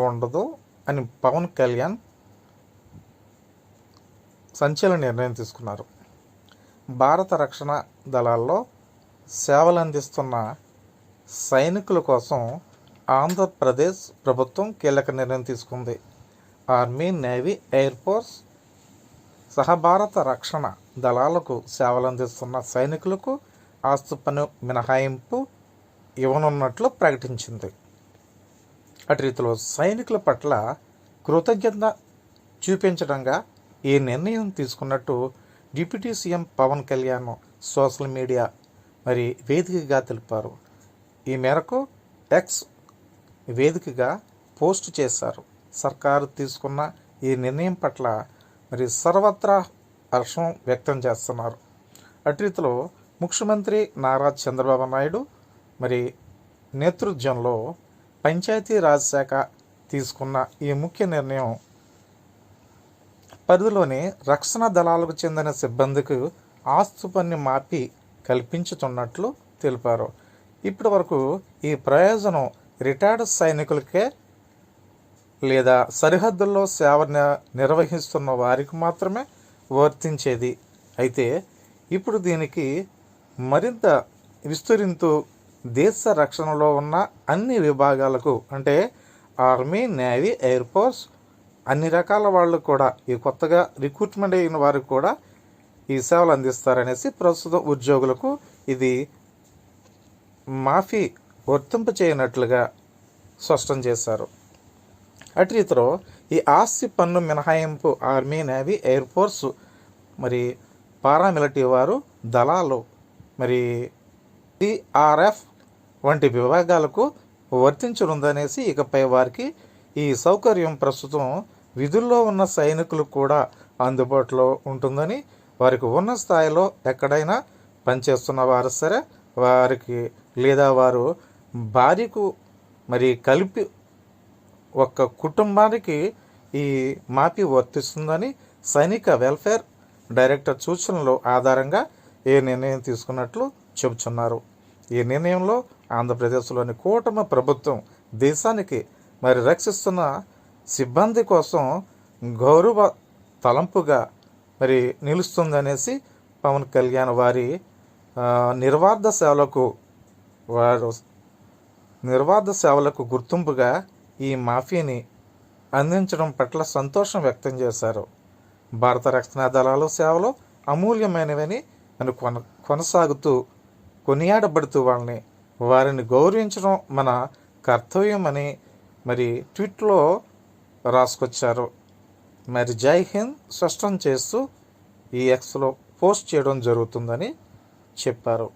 ఉండదు అని పవన్ కళ్యాణ్ సంచలన నిర్ణయం తీసుకున్నారు. భారత రక్షణ దళాల్లో సేవలు అందిస్తున్న సైనికుల కోసం ఆంధ్రప్రదేశ్ ప్రభుత్వం కీలక నిర్ణయం తీసుకుంది. ఆర్మీ, నేవీ, ఎయిర్ ఫోర్స్ సహా భారత రక్షణ దళాలకు సేవలు అందిస్తున్న సైనికులకు ఆస్తి పన్ను మినహాయింపు ఇవ్వనున్నట్లు ప్రకటించింది. అటు రీతిలో సైనికుల పట్ల కృతజ్ఞత చూపించడంగా ఈ నిర్ణయం తీసుకున్నట్టు deputy CM Pawan Kalyan social media వేదికగా తెలిపారు. ఈ మేరకు ఎక్స్ వేదికగా పోస్ట్ చేశారు. సర్కారు తీసుకున్న ఈ నిర్ణయం పట్ల సర్వత్రా హర్షం వ్యక్తం చేస్తున్నారు. అటు రీతిలో ముఖ్యమంత్రి నారా చంద్రబాబు నాయుడు నేతృత్వంలో పంచాయతీరాజ్ శాఖ తీసుకున్న ఈ ముఖ్య నిర్ణయం పరిధిలోని రక్షణ దళాలకు చెందిన సిబ్బందికి ఆస్తి పన్ను మాఫీ కల్పించుతున్నట్లు తెలిపారు. ఇప్పటి వరకు ఈ ప్రయోజనం రిటైర్డ్ సైనికులకే లేదా సరిహద్దుల్లో సేవ నిర్వహిస్తున్న వారికి మాత్రమే వర్తించేది. అయితే ఇప్పుడు దీనికి మరింత విస్తరిస్తూ దేశ రక్షణలో ఉన్న అన్ని విభాగాలకు అంటే ఆర్మీ, నేవీ, ఎయిర్ ఫోర్స్ అన్ని రకాల వాళ్ళు కూడా ఈ కొత్తగా రిక్రూట్మెంట్ అయిన వారికి కూడా ఈ సేవలు అందిస్తారనేసి ప్రస్తుతం ఉద్యోగులకు ఇది మాఫీ వర్తింప చేయనట్లుగా స్పష్టం చేశారు. అటు రీతిలో ఈ ఆస్తి పన్ను మినహాయింపు army, navy, air force paramilitary వారు దళాలు సిఆర్ఎఫ్ వంటి విభాగాలకు వర్తించనుందనేసి ఇకపై వారికి ఈ సౌకర్యం ప్రస్తుతం విధుల్లో ఉన్న సైనికులకు కూడా అందుబాటులో ఉంటుందని, వారికి ఉన్న స్థాయిలో ఎక్కడైనా పనిచేస్తున్న వారు సరే వారికి లేదా వారు భార్యకు కలిపి ఒక్క కుటుంబానికి ఈ మాఫీ వర్తిస్తుందని సైనిక వెల్ఫేర్ డైరెక్టర్ సూచనల ఆధారంగా ఏ నిర్ణయం తీసుకున్నట్లు చెబుతున్నారు. ఈ నిర్ణయంలో ఆంధ్రప్రదేశ్లోని కూటమి ప్రభుత్వం దేశానికి రక్షిస్తున్న సిబ్బంది కోసం గౌరవ తలంపుగా నిలుస్తుందనేసి పవన్ కళ్యాణ్ వారి నిర్వార్థ సేవలకు గుర్తింపుగా ఈ మాఫీని అందించడం పట్ల సంతోషం వ్యక్తం చేశారు. భారత రక్షణ దళాల సేవలు అమూల్యమైనవని కొనసాగుతూ కొనియాడబడుతూ వారిని గౌరవించడం మన కర్తవ్యం అని ట్వీట్లో రాసుకొచ్చారు. జై హింద్ స్పష్టం చేస్తూ ఈ ఎక్స్లో పోస్ట్ చేయడం జరుగుతుందని చెప్పారు.